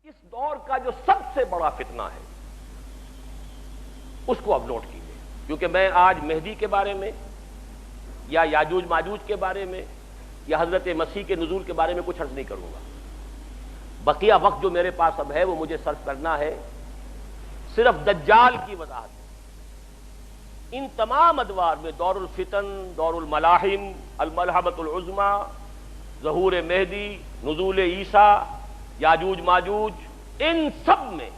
اس دور کا جو سب سے بڑا فتنہ ہے اس کو اب نوٹ کیجیے، کیونکہ میں آج مہدی کے بارے میں یا یاجوج ماجوج کے بارے میں یا حضرت مسیح کے نزول کے بارے میں کچھ عرض نہیں کروں گا۔ بقیہ وقت جو میرے پاس اب ہے وہ مجھے صرف کرنا ہے صرف دجال کی وضاحت۔ ان تمام ادوار میں دور الفتن، دور الملاحم، الملحمۃ العظمی، ظہور مہدی، نزول عیسیٰ، یاجوج ماجوج، ان سب میں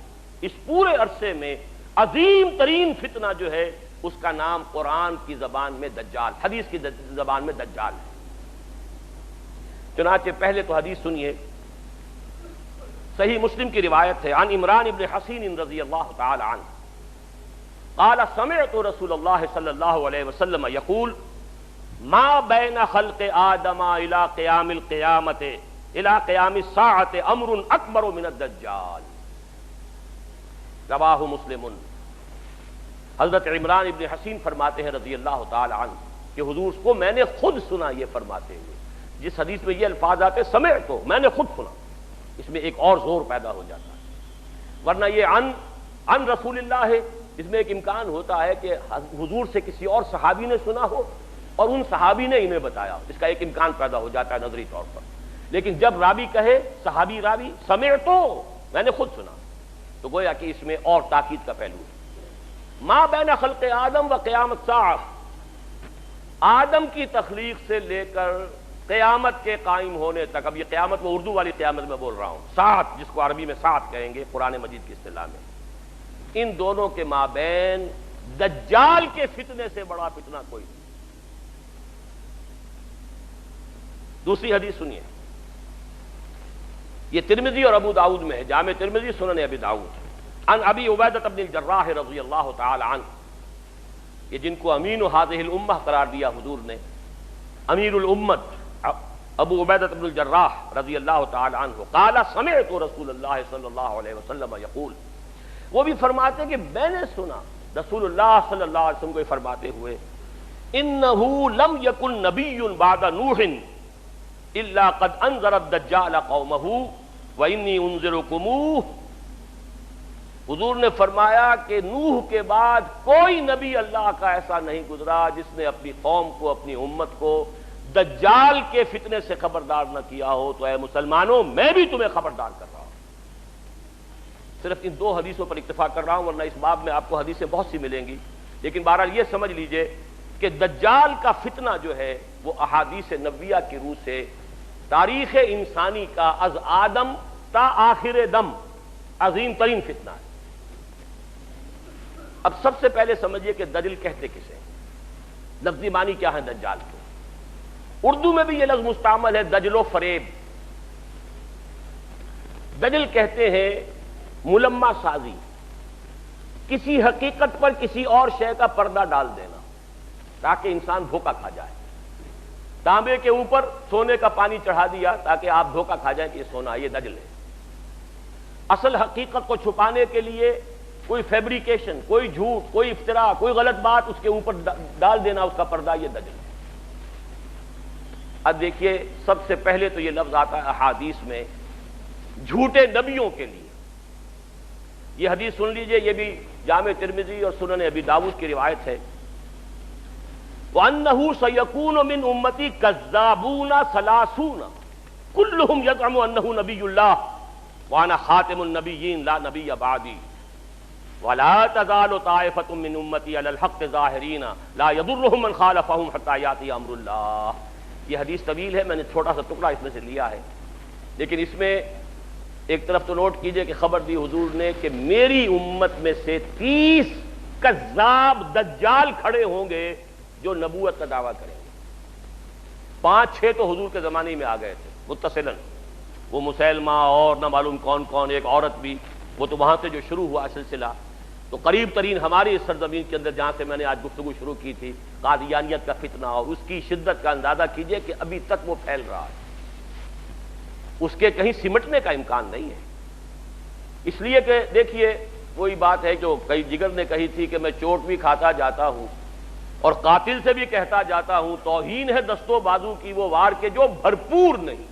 اس پورے عرصے میں عظیم ترین فتنہ جو ہے اس کا نام قرآن کی زبان میں دجال، حدیث کی زبان میں دجال ہے۔ چنانچہ پہلے تو حدیث سنیے، صحیح مسلم کی روایت ہے، عن عمران ابن حسین رضی اللہ تعالی عنہ قال سمعت رسول اللہ صلی اللہ علیہ وسلم یقول ما بین خلق آدم الى قیام القیامت الى قیام الساعت امر اکبر من الدجال، رواہ مسلم۔ حضرت عمران ابن حسین فرماتے ہیں رضی اللہ تعالی عنہ کہ حضور کو میں نے خود سنا یہ فرماتے ہوئے۔ جس حدیث میں یہ الفاظ آتے سمعت تو میں نے خود سنا، اس میں ایک اور زور پیدا ہو جاتا ہے، ورنہ یہ عن رسول اللہ ہے، اس میں ایک امکان ہوتا ہے کہ حضور سے کسی اور صحابی نے سنا ہو اور ان صحابی نے انہیں بتایا، اس کا ایک امکان پیدا ہو جاتا ہے نظری طور پر۔ لیکن جب راوی کہے، صحابی راوی، سمعت تو میں نے خود سنا، تو گویا کہ اس میں اور تاکید کا پہلو ہے۔ ما بین خلق آدم و قیام الساعہ، آدم کی تخلیق سے لے کر قیامت کے قائم ہونے تک، اب یہ قیامت وہ اردو والی قیامت میں بول رہا ہوں، ساعت جس کو عربی میں ساعت کہیں گے قرآن مجید کی اصطلاح میں، ان دونوں کے مابین دجال کے فتنے سے بڑا فتنہ کوئی نہیں۔ دوسری حدیث سنیے، یہ ترمذی اور ابو داؤد میں ہے، جامع ترمذی، سنن ابی داؤد، عن ابی عبیدہ بن الجراح رضی اللہ تعالی عنہ، یہ جن کو امین هذه الامہ قرار دیا حضور نے، امیر الامت ابو عبیدہ بن الجراح رضی اللہ تعالی عنہ، قال سمعت رسول اللہ صلی اللہ علیہ وسلم یقول، وہ بھی فرماتے ہیں کہ میں نے سنا رسول اللہ صلی اللہ علیہ وسلم کو فرماتے ہوئے، انہ لم یکن نبی بعد نوح الا قد انذر الدجال قومہ وانی انذرکموہ۔ حضور نے فرمایا کہ نوح کے بعد کوئی نبی اللہ کا ایسا نہیں گزرا جس نے اپنی قوم کو، اپنی امت کو دجال کے فتنے سے خبردار نہ کیا ہو، تو اے مسلمانوں میں بھی تمہیں خبردار کر رہا ہوں۔ صرف ان دو حدیثوں پر اکتفا کر رہا ہوں، ورنہ اس باب میں آپ کو حدیثیں بہت سی ملیں گی، لیکن بہرحال یہ سمجھ لیجئے کہ دجال کا فتنہ جو ہے وہ احادیث نبویہ کی روح سے تاریخ انسانی کا از آدم تا آخر دم عظیم ترین فتنہ ہے۔ اب سب سے پہلے سمجھیے کہ دجل کہتے کسے، لفظی معنی کیا ہے دجال کے؟ اردو میں بھی یہ لفظ مستعمل ہے، دجل و فریب۔ دجل کہتے ہیں ملمہ سازی، کسی حقیقت پر کسی اور شے کا پردہ ڈال دینا تاکہ انسان دھوکہ کھا جائے۔ تانبے کے اوپر سونے کا پانی چڑھا دیا تاکہ آپ دھوکہ کھا جائیں کہ یہ سونا، یہ دجل ہے۔ اصل حقیقت کو چھپانے کے لیے کوئی فیبریکیشن، کوئی جھوٹ، کوئی افتراء، کوئی غلط بات اس کے اوپر ڈال دینا اس کا پردہ، یہ دجل ہے۔ اب دیکھیے سب سے پہلے تو یہ لفظ آتا ہے احادیث میں جھوٹے نبیوں کے لیے۔ یہ حدیث سن لیجئے، یہ بھی جامع ترمذی اور سنن ابی داؤد کی روایت ہے، وَأَنَّهُ سَيَكُونُ مِنْ أُمَّتِي كَذَّابُونَ ثَلَاثُونَ كُلُّهُمْ يَزْعُمُ أَنَّهُ نَبِيُّ اللَّهِ وَأَنَا خَاتِمُ النَّبِيِّينَ لَا نَبِيَّ بَعْدِي وَلَا تَزَالُ طَائِفَةٌ مِّنْ أُمَّتِي عَلَى الْحَقِّ ظَاهِرِينَ لَا يَضُرُّهُم مَّنْ خَالَفَهُمْ حَتَّىٰ يَأْتِيَ أَمْرُ اللَّهِ۔ یہ حدیث طویل ہے، میں نے چھوٹا سا ٹکڑا اس میں سے لیا ہے، لیکن اس میں ایک طرف تو نوٹ کیجئے کہ خبر دی حضور نے کہ میری امت میں سے 30 کذاب دجال کھڑے ہوں گے جو نبوت کا دعویٰ کریں گے۔ 5-6 تو حضور کے زمانے میں آ گئے تھے متصلاً، وہ مسیلمہ اور نہ معلوم کون کون، ایک عورت بھی، وہ تو وہاں سے جو شروع ہوا سلسلہ، تو قریب ترین ہماری اس سرزمین کے اندر جہاں سے میں نے آج گفتگو شروع کی تھی، قادیانیت کا فتنہ، اور اس کی شدت کا اندازہ کیجئے کہ ابھی تک وہ پھیل رہا ہے، اس کے کہیں سمٹنے کا امکان نہیں ہے۔ اس لیے کہ دیکھیے وہی بات ہے جو کئی جگر نے کہی تھی کہ میں چوٹ بھی کھاتا جاتا ہوں اور قاتل سے بھی کہتا جاتا ہوں، توہین ہے دست و بازو کی وہ وار کے جو بھرپور نہیں۔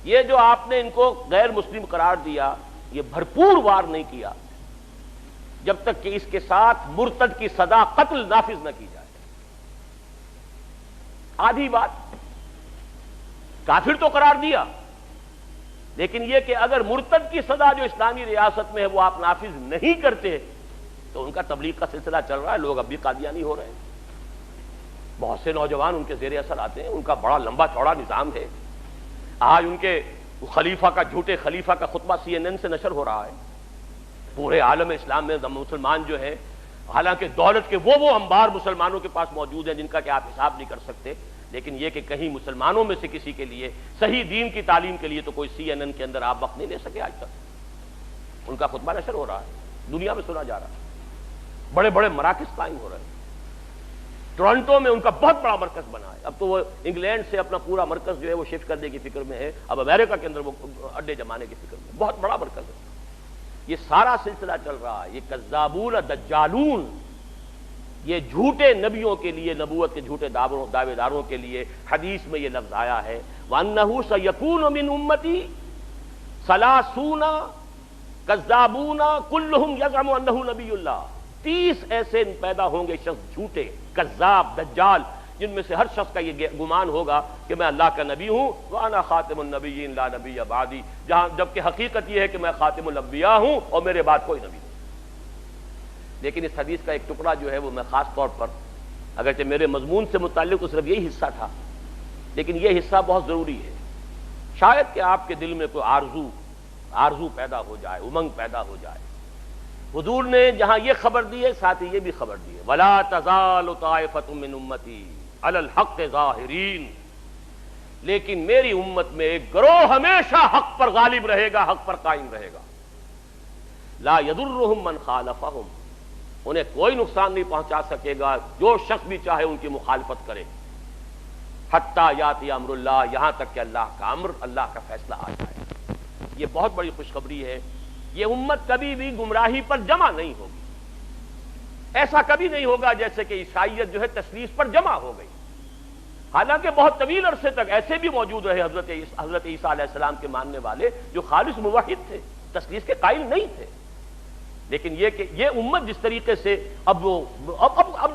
یہ جو آپ نے ان کو غیر مسلم قرار دیا، یہ بھرپور وار نہیں کیا جب تک کہ اس کے ساتھ مرتد کی سزا قتل نافذ نہ کی جائے۔ آدھی بات، کافر تو قرار دیا، لیکن یہ کہ اگر مرتد کی سزا جو اسلامی ریاست میں ہے وہ آپ نافذ نہیں کرتے تو ان کا تبلیغ کا سلسلہ چل رہا ہے، لوگ اب بھی قادیانی ہو رہے ہیں، بہت سے نوجوان ان کے زیر اثر آتے ہیں، ان کا بڑا لمبا چوڑا نظام ہے۔ آج ان کے خلیفہ کا، جھوٹے خلیفہ کا خطبہ CNN سے نشر ہو رہا ہے۔ پورے عالم اسلام میں مسلمان جو ہے، حالانکہ دولت کے وہ انبار مسلمانوں کے پاس موجود ہیں جن کا کہ آپ حساب نہیں کر سکتے، لیکن یہ کہ کہیں مسلمانوں میں سے کسی کے لیے صحیح دین کی تعلیم کے لیے تو کوئی CNN کے اندر آپ وقت نہیں لے سکے آج تک۔ ان کا خطبہ نشر ہو رہا ہے، دنیا میں سنا جا رہا ہے، بڑے بڑے مراکز قائم ہو رہے ہیں۔ ٹورنٹو میں ان کا بہت بڑا مرکز بنا ہے، اب تو وہ انگلینڈ سے اپنا پورا مرکز جو ہے وہ شفٹ کرنے کی فکر میں ہے، اب امریکہ کے اندر وہ اڈے جمانے کی فکر میں، بہت بڑا مرکز ہے۔ یہ سارا سلسلہ چل رہا ہے، یہ کذابون دجالون، یہ جھوٹے نبیوں کے لیے، نبوت کے جھوٹے دعوے داروں کے لیے حدیث میں یہ لفظ آیا ہے، وَأَنَّهُ سَيَكُونُ مِنْ أُمَّتِي ثَلَاثُونَ كَذَّابُونَ كُلُّهُمْ يَزْعُمُ أَنَّهُ نَبِيُّ اللَّهِ۔ 30 ایسے پیدا ہوں گے شخص جھوٹے، کذاب، دجال، جن میں سے ہر شخص کا یہ گمان ہوگا کہ میں اللہ کا نبی ہوں، وَأَنَا خَاتِمُ النَّبِيِّينَ لَا نَبِيَّ بَعْدِي، جبکہ حقیقت یہ ہے کہ میں خاتم الانبیاء ہوں اور میرے بعد کوئی نبی نہیں۔ لیکن اس حدیث کا ایک ٹکڑا جو ہے وہ میں خاص طور پر، اگرچہ میرے مضمون سے متعلق تو صرف یہی حصہ تھا، لیکن یہ حصہ بہت ضروری ہے، شاید کہ آپ کے دل میں کوئی آرزو پیدا ہو جائے، امنگ پیدا ہو جائے۔ حضور نے جہاں یہ خبر دی ہے، ساتھ ہی یہ بھی خبر دی ہے، وَلَا تَزَالُ طَائِفَةٌ مِّنْ أُمَّتِي عَلَى الْحَقِّ ظَاهِرِينَ، لیکن میری امت میں ایک گروہ ہمیشہ حق پر غالب رہے گا، حق پر قائم رہے گا، لا يضرهم من خالفهم، انہیں کوئی نقصان نہیں پہنچا سکے گا جو شخص بھی چاہے ان کی مخالفت کرے، حتیٰ یاتی امر اللہ، یہاں تک کہ اللہ کا امر، اللہ کا فیصلہ آ جائے۔ یہ بہت بڑی خوشخبری ہے، یہ امت کبھی بھی گمراہی پر جمع نہیں ہوگی، ایسا کبھی نہیں ہوگا جیسے کہ عیسائیت جو ہے تثلیث پر جمع ہو گئی، حالانکہ بہت طویل عرصے تک ایسے بھی موجود رہے حضرت عیسیٰ علیہ السلام کے ماننے والے جو خالص موحد تھے، تثلیث کے قائل نہیں تھے، لیکن یہ کہ یہ امت جس طریقے سے اب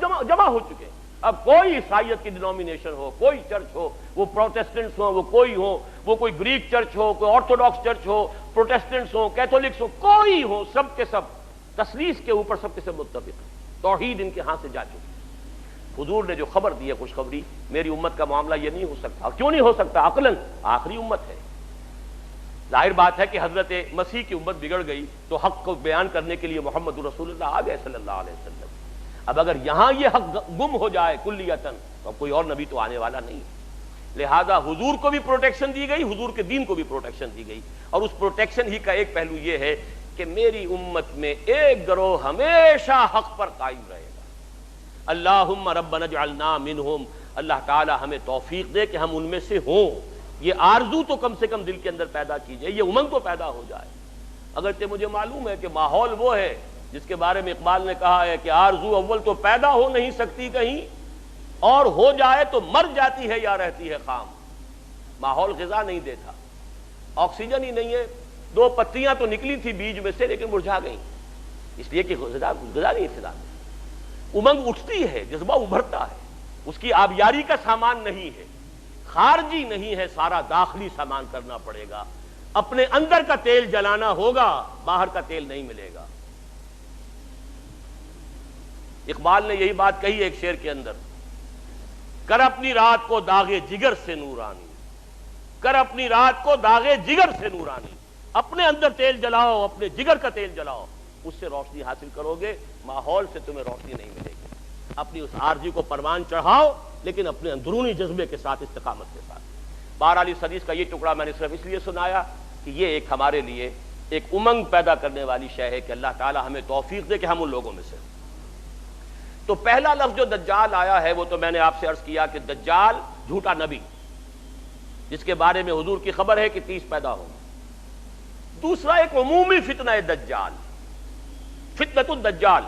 جمع ہو چکے، اب کوئی عیسائیت کی ڈینومینیشن ہو، کوئی چرچ ہو، وہ پروٹیسٹنٹس ہوں، وہ کوئی ہو، وہ کوئی گریک چرچ ہو، کوئی آرتھوڈاکس چرچ ہو، پروٹیسٹنٹس ہوں، کیتھولکس ہوں، کوئی ہو، سب کے سب تثلیث کے اوپر سب کے سب متفق ہیں، توحید ان کے ہاں سے جا چکی۔ حضور نے جو خبر دی ہے خوشخبری، میری امت کا معاملہ یہ نہیں ہو سکتا، کیوں نہیں ہو سکتا؟ عقلاً آخری امت ہے، ظاہر بات ہے کہ حضرت مسیح کی امت بگڑ گئی تو حق کو بیان کرنے کے لیے محمد رسول اللہ آ گئے صلی اللہ علیہ وسلم۔ اب اگر یہاں یہ حق گم ہو جائے کلیتاً تو کوئی اور نبی تو آنے والا نہیں، لہذا حضور کو بھی پروٹیکشن دی گئی، حضور کے دین کو بھی پروٹیکشن دی گئی، اور اس پروٹیکشن ہی کا ایک پہلو یہ ہے کہ میری امت میں ایک گروہ ہمیشہ حق پر قائم رہے گا۔ اللہم ربنا اجعلنا منہم، اللہ تعالی ہمیں توفیق دے کہ ہم ان میں سے ہوں، یہ آرزو تو کم سے کم دل کے اندر پیدا کیجئے، یہ امنگ تو پیدا ہو جائے۔ اگرچہ مجھے معلوم ہے کہ ماحول وہ ہے جس کے بارے میں اقبال نے کہا ہے کہ آرزو اول تو پیدا ہو نہیں سکتی کہیں، اور ہو جائے تو مر جاتی ہے یا رہتی ہے خام۔ ماحول غذا نہیں دیتا، آکسیجن ہی نہیں ہے، 2 پتیاں تو نکلی تھی بیج میں سے لیکن مرجھا گئیں، اس لیے کہ غذا نہیں فضا میں۔ امنگ اٹھتی ہے، جذبہ ابھرتا ہے، اس کی آبیاری کا سامان نہیں ہے، خارجی نہیں ہے، سارا داخلی سامان کرنا پڑے گا، اپنے اندر کا تیل جلانا ہوگا، باہر کا تیل نہیں ملے گا۔ اقبال نے یہی بات کہی ایک شعر کے اندر، کر اپنی رات کو داغے جگر سے نورانی، کر اپنی رات کو داغے جگر سے نورانی، اپنے اندر تیل جلاؤ، اپنے جگر کا تیل جلاؤ، اس سے روشنی حاصل کرو گے، ماحول سے تمہیں روشنی نہیں ملے گی۔ اپنی اس عارضی کو پروان چڑھاؤ لیکن اپنے اندرونی جذبے کے ساتھ، استقامت کے ساتھ۔ بہرحال اس حدیث کا یہ ٹکڑا میں نے صرف اس لیے سنایا کہ یہ ایک ہمارے لیے ایک امنگ پیدا کرنے والی شے ہے کہ اللہ تعالی ہمیں توفیق دے کہ ہم ان لوگوں میں سے۔ تو پہلا لفظ جو دجال آیا ہے وہ تو میں نے آپ سے عرض کیا کہ دجال جھوٹا نبی، جس کے بارے میں حضور کی خبر ہے کہ 30 پیدا ہوں۔ دوسرا ایک عمومی فتنہ ہے دجال، فتنۃ الدجال،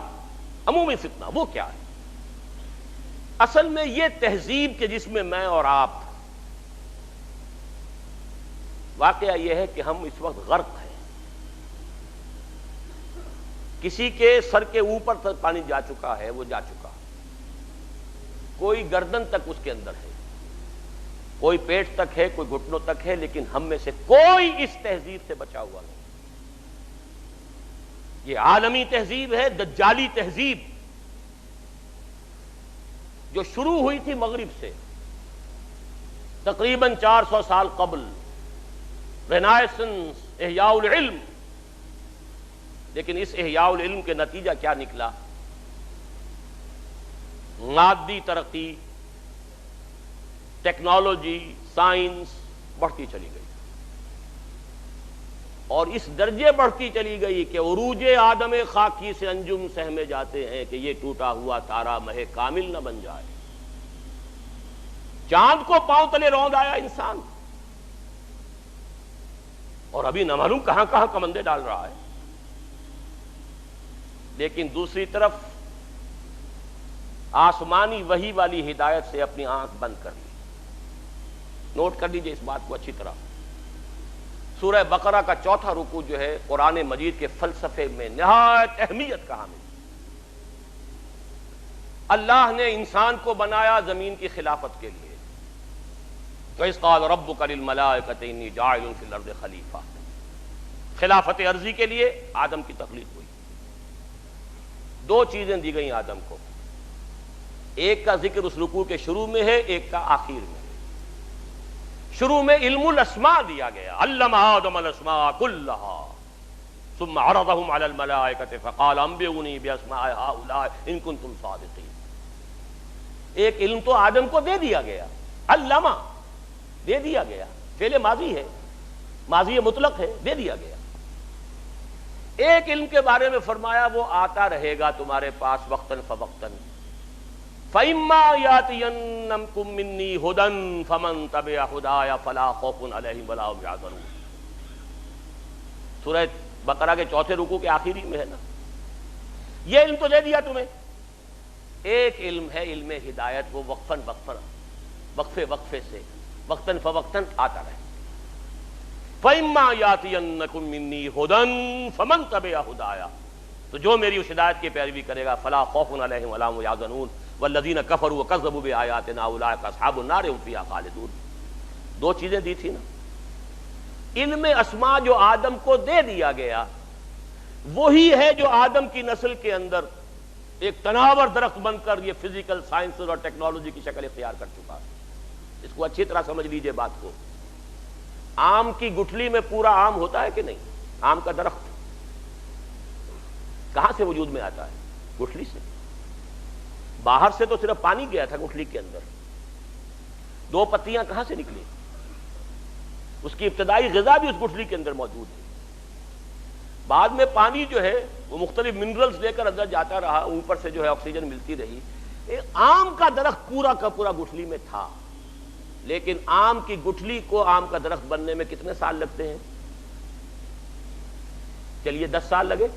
عمومی فتنہ۔ وہ کیا ہے؟ اصل میں یہ تہذیب کہ جس میں میں اور آپ واقعہ یہ ہے کہ ہم اس وقت غرق ہیں. کسی کے سر کے اوپر تک پانی جا چکا ہے، وہ جا چکا، کوئی گردن تک اس کے اندر ہے، کوئی پیٹ تک ہے، کوئی گھٹنوں تک ہے، لیکن ہم میں سے کوئی اس تہذیب سے بچا ہوا نہیں. یہ عالمی تہذیب ہے، دجالی تہذیب، جو شروع ہوئی تھی مغرب سے تقریباً 400 سال قبل، رینائسنس، احیاء العلم. لیکن اس احیاء العلم کے نتیجہ کیا نکلا؟ مادی ترقی، ٹیکنالوجی، سائنس بڑھتی چلی گئی، اور اس درجے بڑھتی چلی گئی کہ عروج آدم خاکی سے انجم سہمے جاتے ہیں کہ یہ ٹوٹا ہوا تارا مہ کامل نہ بن جائے. چاند کو پاؤں تلے روند آیا انسان، اور ابھی نہ معلوم کہاں کہاں کمندے ڈال رہا ہے. لیکن دوسری طرف آسمانی وحی والی ہدایت سے اپنی آنکھ بند کر لی. نوٹ کر لیجئے اس بات کو اچھی طرح. سورہ بقرہ کا 4تھا رکوع جو ہے قرآن مجید کے فلسفے میں نہایت اہمیت کا حامل. اللہ نے انسان کو بنایا زمین کی خلافت کے لیے. وَإِذْ قَالَ رَبُّكَ لِلْمَلَائِكَةِ إِنِّي جَاعِلٌ فِي الْأَرْضِ خَلِيفَةً. خلافت عرضی کے لیے آدم کی تخلیق ہوئی. 2 چیزیں دی گئیں آدم کو، ایک کا ذکر اس رکوع کے شروع میں ہے، ایک کا آخر میں. شروع میں علم الاسماء دیا گیا، علم آدم الاسماء كلها ثم عرضهم على الملائكة فقال انبئوني باسماء هؤلاء ان كنتم صادقين. ایک علم تو آدم کو دے دیا گیا، علمہ دے دیا گیا، فعل ماضی ہے، ماضی مطلق ہے، دے دیا گیا. ایک علم کے بارے میں فرمایا وہ آتا رہے گا تمہارے پاس وقتاً فوقتاً. فَإِمَّا يَأْتِيَنَّكُم مِّنِّي هُدًى فَمَن تَبِعَ هُدَايَ فَلَا خَوْفٌ عَلَيْهِمْ وَلَا هُمْ يَحْزَنُونَ. سورہ بقرہ کے 4تھے رکوع کے آخری میں ہے نا. یہ علم تو دے دیا تمہیں. ایک علم ہے علم ہدایت، وہ وقفاً وقفے سے وقتاً فوقتاً آتا رہے. فَإِمَّا يَأْتِيَنَّكُم مِّنِّي هُدًى فَمَن تَبِعَ هُدَايَ، تو جو میری اس ہدایت کی پیروی کرے گا فَلَا خَوْفٌ عَلَيْهِمْ وَلَا هُمْ يَحْزَنُونَ وَالَّذِينَ كَفَرُوا وَكَذَّبُوا بِآيَاتِنَا أُولَٰئِكَ أَصْحَابُ النَّارِ هُمْ فِيهَا خَالِدُونَ. 2 چیزیں دی تھی نا. علم اسماء جو آدم کو دے دیا گیا وہی ہے جو آدم کی نسل کے اندر ایک تناور درخت بن کر یہ فزیکل سائنسز اور ٹیکنالوجی کی شکل اختیار کر چکا. اس کو اچھی طرح سمجھ لیجئے بات کو. آم کی گٹھلی میں پورا آم ہوتا ہے کہ نہیں؟ آم کا درخت کہاں سے وجود میں آتا ہے؟ گٹھلی سے. باہر سے تو صرف پانی گیا تھا گٹھلی کے اندر، 2 پتیاں کہاں سے نکلی؟ اس کی ابتدائی غذا بھی اس گٹھلی کے اندر موجود ہے. بعد میں پانی جو ہے وہ مختلف منرلز لے کر اندر جاتا رہا، اوپر سے جو ہے آکسیجن ملتی رہی. آم کا درخت پورا کا پورا گٹھلی میں تھا، لیکن آم کی گٹھلی کو آم کا درخت بننے میں کتنے سال لگتے ہیں؟ چلیے 10 سال لگے.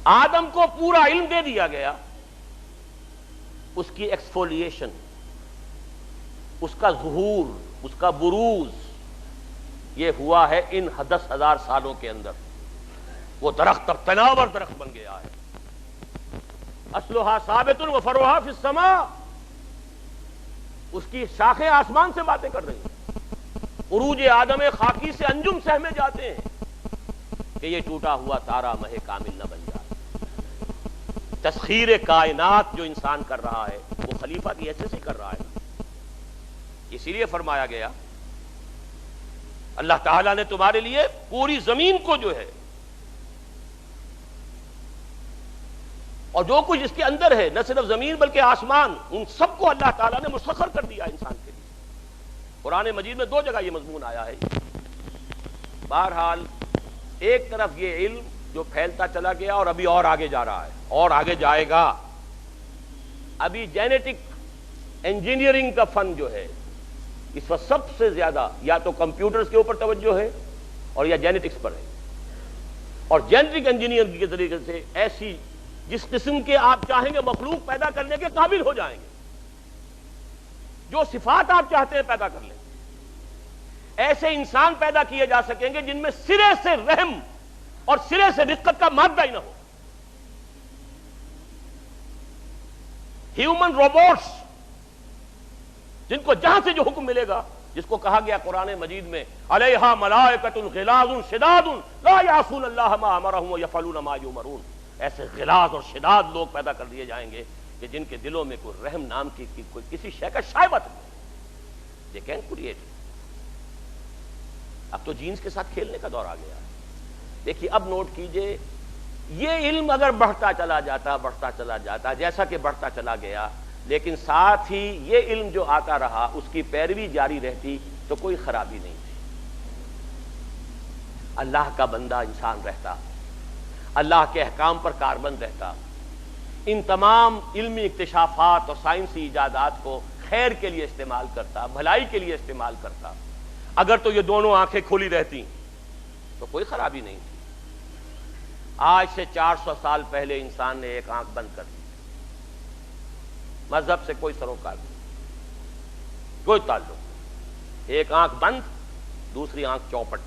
آدم کو پورا علم دے دیا گیا، اس کی ایکسفولیشن، اس کا ظہور، اس کا بروز یہ ہوا ہے ان 10,000 سالوں کے اندر. وہ درخت اب تناور درخت بن گیا ہے. اصلھا ثابت وفرعھا فی السماء. اس کی شاخیں آسمان سے باتیں کر رہی ہیں. عروج آدم خاکی سے انجم سہمے جاتے ہیں کہ یہ ٹوٹا ہوا تارا مہ کامل نہ بن جائے. تسخیر کائنات جو انسان کر رہا ہے وہ خلیفہ کی حیثیت سے کر رہا ہے. اسی لیے فرمایا گیا اللہ تعالیٰ نے تمہارے لیے پوری زمین کو جو ہے اور جو کچھ اس کے اندر ہے، نہ صرف زمین بلکہ آسمان، ان سب کو اللہ تعالیٰ نے مسخر کر دیا انسان کے لیے. قرآن مجید میں 2 جگہ یہ مضمون آیا ہے. بہرحال ایک طرف یہ علم جو پھیلتا چلا گیا اور ابھی اور آگے جا رہا ہے اور آگے جائے گا. ابھی جینیٹک انجینئرنگ کا فن جو ہے اس وقت سب سے زیادہ یا تو کمپیوٹرز کے اوپر توجہ ہے اور یا جینیٹکس پر ہے. اور جینیٹک انجینئرنگ کے طریقے سے ایسی جس قسم کے آپ چاہیں گے مخلوق پیدا کرنے کے قابل ہو جائیں گے، جو صفات آپ چاہتے ہیں پیدا کر لیں. ایسے انسان پیدا کیے جا سکیں گے جن میں سرے سے رحم اور سرے سے رقت کا مادہ ہی نہ ہو. ہیومن روبوٹس جن کو جہاں سے جو حکم ملے گا، جس کو کہا گیا قرآن مجید میں علیہا ملائکۃ غلاظ شداد لا یعصون اللہ ما امرہم ویفعلون ما یؤمرون، ایسے غلاظ اور شداد لوگ پیدا کر دیے جائیں گے کہ جن کے دلوں میں کوئی رحم نام کی کوئی کسی شے کا شائبہ نہیں. They can create. اب تو جینز کے ساتھ کھیلنے کا دور آ گیا. دیکھیے اب نوٹ کیجئے، یہ علم اگر بڑھتا چلا جاتا جیسا کہ بڑھتا چلا گیا، لیکن ساتھ ہی یہ علم جو آتا رہا اس کی پیروی جاری رہتی تو کوئی خرابی نہیں تھی. اللہ کا بندہ انسان رہتا، اللہ کے احکام پر کاربند رہتا، ان تمام علمی اکتشافات اور سائنسی ایجادات کو خیر کے لیے استعمال کرتا، بھلائی کے لیے استعمال کرتا. اگر تو یہ دونوں آنکھیں کھلی رہتی تو کوئی خرابی نہیں تھی. آج سے 400 سال پہلے انسان نے ایک آنکھ بند کر دی. مذہب سے کوئی سروکار نہیں، کوئی تعلق نہیں. ایک آنکھ بند، دوسری آنکھ چوپٹ.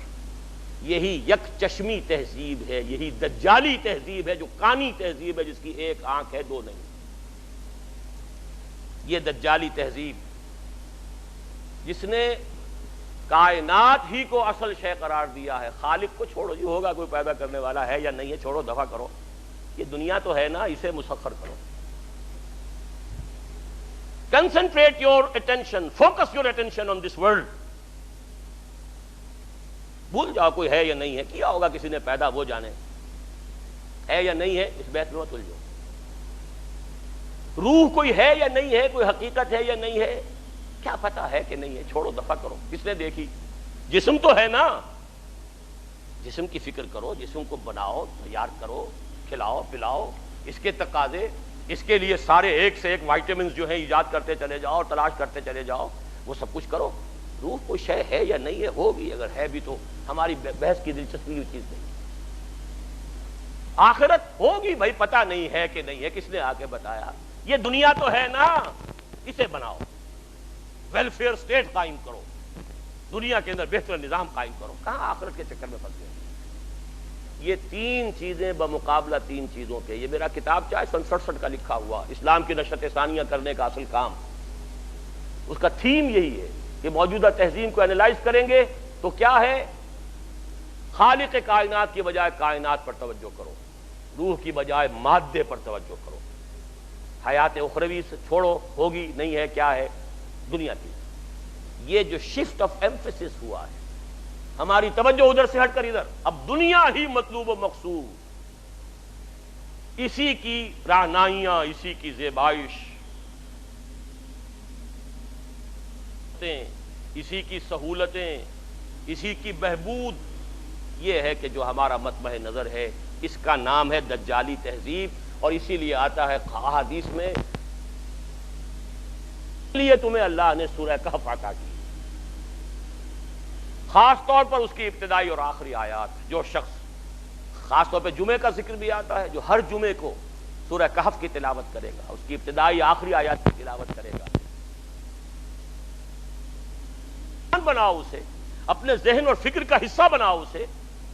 یہی یک چشمی تہذیب ہے، یہی دجالی تہذیب ہے، جو کانی تہذیب ہے جس کی ایک آنکھ ہے دو نہیں. یہ دجالی تہذیب جس نے کائنات ہی کو اصل شے قرار دیا ہے. خالق کو چھوڑو جی، ہوگا کوئی پیدا کرنے والا ہے یا نہیں ہے، چھوڑو دفع کرو. یہ دنیا تو ہے نا، اسے مسخر کرو. Concentrate your attention, focus your attention on this world. بھول جاؤ کوئی ہے یا نہیں ہے، کیا ہوگا کسی نے پیدا وہ جانے، ہے یا نہیں ہے اس بحث میں مت الجھو. روح کوئی ہے یا نہیں ہے، کوئی حقیقت ہے یا نہیں ہے، کیا پتا ہے کہ نہیں ہے، چھوڑو دفع کرو. کس نے دیکھی؟ جسم تو ہے نا، جسم کی فکر کرو، جسم کو بناؤ، تیار کرو، کھلاؤ پلاؤ، اس کے تقاضے، اس کے لیے سارے ایک سے ایک وائٹامنز جو ہیں ایجاد کرتے چلے جاؤ اور تلاش کرتے چلے جاؤ، وہ سب کچھ کرو. روح کوئی شے ہے یا نہیں ہے، ہوگی، اگر ہے بھی تو ہماری بحث کی دلچسپی کی چیز نہیں. آخرت ہوگی بھائی، پتہ نہیں ہے کہ نہیں ہے، کس نے آ کے بتایا. یہ دنیا تو ہے نا، اسے بناؤ، ویلفیئر سٹیٹ قائم کرو، دنیا کے اندر بہتر نظام قائم کرو. کہاں آخرت کے چکر میں پھنس گئے. یہ تین چیزیں بمقابلہ تین چیزوں کے، یہ میرا کتاب چاہے 67 کا لکھا ہوا اسلام کی نشرت ثانیہ کرنے کا اصل کام، اس کا تھیم یہی ہے کہ موجودہ تہذیب کو انالائز کریں گے تو کیا ہے، خالق کائنات کی بجائے کائنات پر توجہ کرو، روح کی بجائے مادے پر توجہ کرو. حیات اخروی سے چھوڑو، ہوگی نہیں ہے، کیا ہے دنیا کی. یہ جو شفٹ آف ایمفیسس ہوا ہے، ہماری توجہ ادھر سے ہٹ کر ادھر، اب دنیا ہی مطلوب و مقصود، اسی کی رہنائیاں، اسی کی زیبائش، اسی کی سہولتیں، اسی کی بہبود. یہ ہے کہ جو ہمارا مطمع نظر ہے، اس کا نام ہے دجالی تہذیب. اور اسی لیے آتا ہے احادیث میں، اس لیے تمہیں اللہ نے سورہ کہف عطا کی، خاص طور پر اس کی ابتدائی اور آخری آیات. جو شخص، خاص طور پہ جمعے کا ذکر بھی آتا ہے، جو ہر جمعے کو سورہ کہف کی تلاوت کرے گا، اس کی ابتدائی آخری آیات کی تلاوت کرے گا، بناؤ اسے، اپنے ذہن اور فکر کا حصہ بناؤ اسے،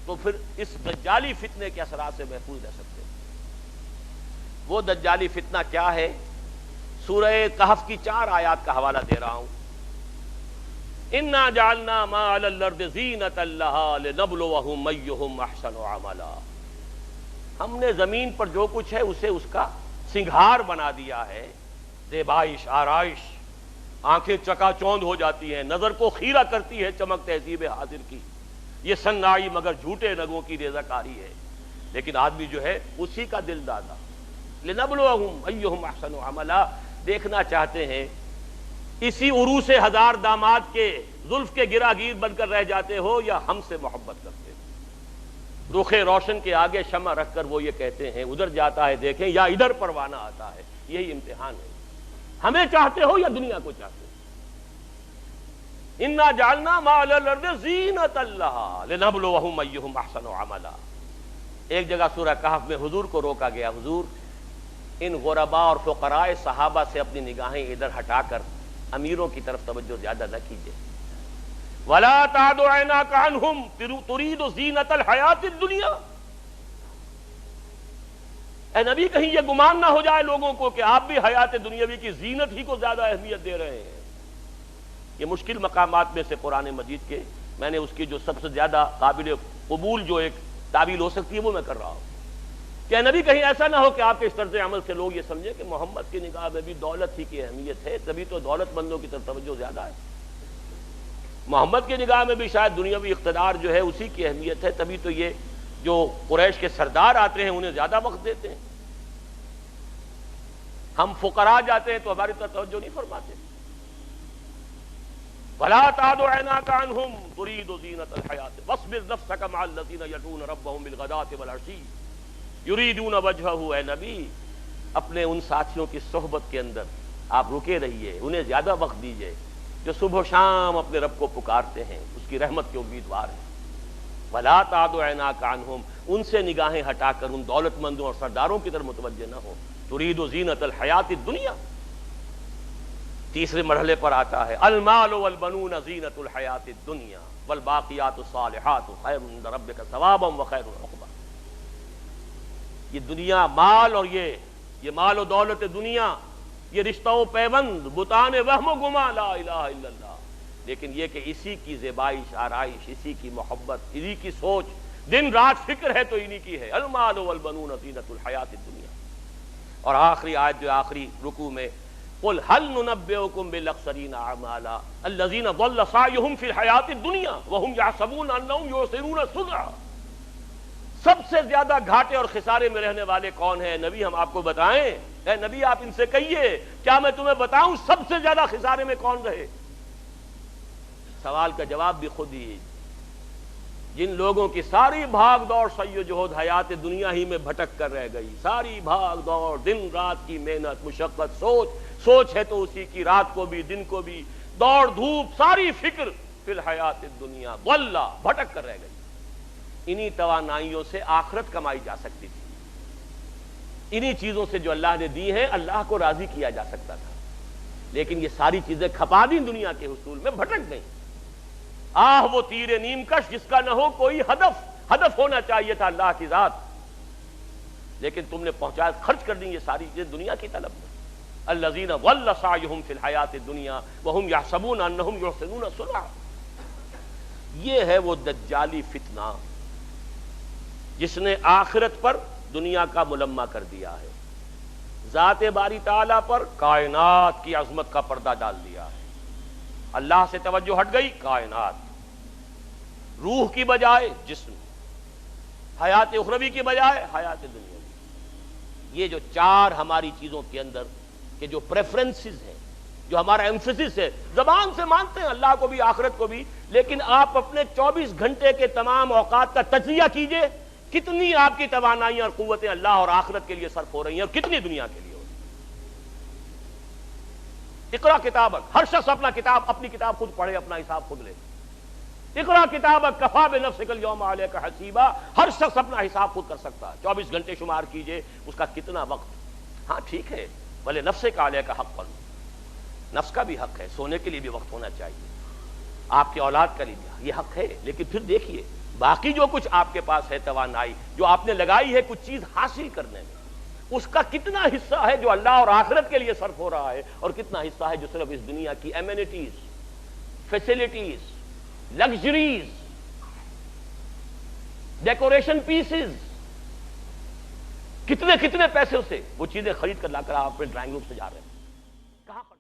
تو پھر اس دجالی فتنے کے اثرات سے محفوظ رہ سکتے. وہ دجالی فتنہ کیا ہے؟ سورہ کہف کی 4 آیات کا حوالہ دے رہا ہوں. اِنَّا جَعَلْنَا مَا عَلَى الْأَرْضِ زِینَةً لَهَا لِنَبْلُوَهُمْ أَيُّهُمْ أَحْسَنُ عَمَلًا. ہم نے زمین پر جو کچھ ہے اسے اس کا سنگھار بنا دیا ہے، زیبائش، آرائش. آنکھیں چکا چوند ہو جاتی ہیں، نظر کو خیرہ کرتی ہے چمک تہذیب حاضر کی. یہ صناعی مگر جھوٹے نگوں کی ریزہ کاری ہے. لیکن آدمی جو ہے اسی کا دل دادا. لِنَبْلُوَهُمْ أَيُّهُمْ أَحْسَنُ عَمَلًا. دیکھنا چاہتے ہیں اسی عروس ہزار داماد کے زلف کے گراگیر بن کر رہ جاتے ہو یا ہم سے محبت کرتے ہو. رخ روشن کے آگے شمع رکھ کر وہ یہ کہتے ہیں ادھر جاتا ہے دیکھیں یا ادھر پروانہ آتا ہے. یہی امتحان ہے. ہمیں چاہتے ہو یا دنیا کو چاہتے ہو. اِنَّا جَعَلْنَا مَا عَلَى الْأَرْضِ زِینَةً لَهَا لِنَبْلُوَهُمْ أَيُّهُمْ أَحْسَنُ عَمَلًا. ایک جگہ سورہ کہف میں حضور کو روکا گیا، حضور ان غرباء اور فقراء صحابہ سے اپنی نگاہیں ادھر ہٹا کر امیروں کی طرف توجہ زیادہ نہ کیجیے. ولا تعد عیناک عنہم ترید زینۃ الحیات الدنیا. اے نبی کہیں یہ گمان نہ ہو جائے لوگوں کو کہ آپ بھی حیات دنیاوی کی زینت ہی کو زیادہ اہمیت دے رہے ہیں. یہ مشکل مقامات میں سے قرآن مجید کے میں نے اس کی جو سب سے زیادہ قابل قبول جو ایک تعویل ہو سکتی ہے وہ میں کر رہا ہوں کہ نبی کہیں ایسا نہ ہو کہ آپ کے اس طرز عمل سے لوگ یہ سمجھیں کہ محمد کی نگاہ میں بھی دولت ہی کی اہمیت ہے، تبھی تو دولت مندوں کی طرف توجہ زیادہ ہے. محمد کی نگاہ میں بھی شاید دنیاوی اقتدار جو ہے اسی کی اہمیت ہے، تبھی تو یہ جو قریش کے سردار آتے ہیں انہیں زیادہ وقت دیتے ہیں. ہم فقراء جاتے ہیں تو ہماری طرف توجہ نہیں فرماتے. وَلَا تَعْدُ عَيْنَاكَ عَنْهُمْ تُرِيدُ زِينَةَ الْحَيَاةِ وَاصْبِرْ نَفْسَكَ مَعَ الَّذِينَ يَدْعُونَ رَبَّهُمْ بِالْغَدَاةِ وَالْعَشِيِّ يُرِيدُونَ وَجْهَهُ. اے نبی اپنے ان ساتھیوں کی صحبت کے اندر آپ رکے رہیے، انہیں زیادہ وقت دیجیے جو صبح و شام اپنے رب کو پکارتے ہیں، اس کی رحمت کے امیدوار ہیں. وَلَا تَعْدُ عَيْنَاكَ عَنْهُمْ ان سے نگاہیں ہٹا کر ان دولت مندوں اور سرداروں کی طرف متوجہ نہ ہو. تُرِيدُ زِينَةَ الْحَيَاةِ الدُّنْيَا. تیسرے مرحلے پر آتا ہے المال والبنون زینۃ الحیات الدنیا والباقیات الصالحات خیر عند ربک ثوابا وخیر عقبا. یہ دنیا مال اور یہ مال و دولت دنیا، یہ رشتہ و پیوند، بتان وہم و گما لا الہ الا اللہ. لیکن یہ کہ اسی کی زیبائش آرائش، اسی کی محبت، اسی کی سوچ، دن رات فکر ہے تو انہی کی ہے. المال والبنون زینۃ الحیات الدنیا. اور آخری آیت جو آخری رکوع میں قل هل ننبئكم بالاخسرین اعمالا الذین ضل سعیهم فی الحیات الدنیا وهم یحسبون انهم یحسنون صنعا. سب سے زیادہ گھاٹے اور خسارے میں رہنے والے کون ہیں؟ نبی ہم آپ کو بتائیں. اے نبی آپ ان سے کہیے کیا میں تمہیں بتاؤں سب سے زیادہ خسارے میں کون رہے؟ سوال کا جواب بھی خود ہی. جن لوگوں کی ساری بھاگ دوڑ سعی و جہد حیات دنیا ہی میں بھٹک کر رہ گئی، ساری بھاگ دوڑ، دن رات کی محنت، مشقت، سوچ ہے تو اسی کی، رات کو بھی دن کو بھی، دوڑ دھوپ، ساری فکر فی الحیات الدنیا واللہ بھٹک کر رہ گئی. انہی توانائیوں سے آخرت کمائی جا سکتی تھی، انہی چیزوں سے جو اللہ نے دی ہیں اللہ کو راضی کیا جا سکتا تھا. لیکن یہ ساری چیزیں کھپا دیں دنیا کے حصول میں، بھٹک گئیں. وہ تیر نیم کش جس کا نہ ہو کوئی ہدف ہونا چاہیے تھا اللہ کی ذات، لیکن تم نے پہنچایا، خرچ کر دیں یہ ساری چیزیں دنیا کی طلب میں. الذین ضل سعیہم فی الحیات الدنیا وہم یحسبون انہم یحسنون صنعا. یہ ہے وہ دجالی فتنہ جس نے آخرت پر دنیا کا ملمہ کر دیا ہے، ذات باری تعالیٰ پر کائنات کی عظمت کا پردہ ڈال دیا ہے. اللہ سے توجہ ہٹ گئی، کائنات، روح کی بجائے جسم، حیات اخروی کی بجائے حیات دنیاوی. یہ جو چار ہماری چیزوں کے اندر کہ جو پریفرنسز ہیں، جو ہمارا ایمفیسس ہے، زبان سے مانتے ہیں اللہ کو بھی آخرت کو بھی، لیکن آپ اپنے 24 گھنٹے کے تمام اوقات کا تجزیہ کیجئے، کتنی آپ کی توانائیاں اور قوتیں اللہ اور آخرت کے لیے صرف ہو رہی ہیں اور کتنی دنیا کے لیے ہو رہی ہیں. اقرا کتابک، ہر شخص اپنی کتاب خود پڑھے، اپنا حساب خود لے. اقرا کتابک کفا بنفسک اليوم علیک حسیبا. ہر شخص اپنا حساب خود کر سکتا ہے. 24 گھنٹے شمار کیجئے اس کا کتنا وقت. ہاں ٹھیک ہے، بھلے نفسک علیک حق پر، نفس کا بھی حق ہے، سونے کے لیے بھی وقت ہونا چاہیے، آپ کی اولاد کا لیے یہ حق ہے. لیکن پھر دیکھیے باقی جو کچھ آپ کے پاس ہے توانائی جو آپ نے لگائی ہے کچھ چیز حاصل کرنے میں، اس کا کتنا حصہ ہے جو اللہ اور آخرت کے لیے صرف ہو رہا ہے اور کتنا حصہ ہے جو صرف اس دنیا کی amenities, facilities, luxuries, decoration pieces, کتنے پیسے سے وہ چیزیں خرید کر لا کر آپ اپنے ڈرائنگ روم سے جا رہے ہیں. کہاں پر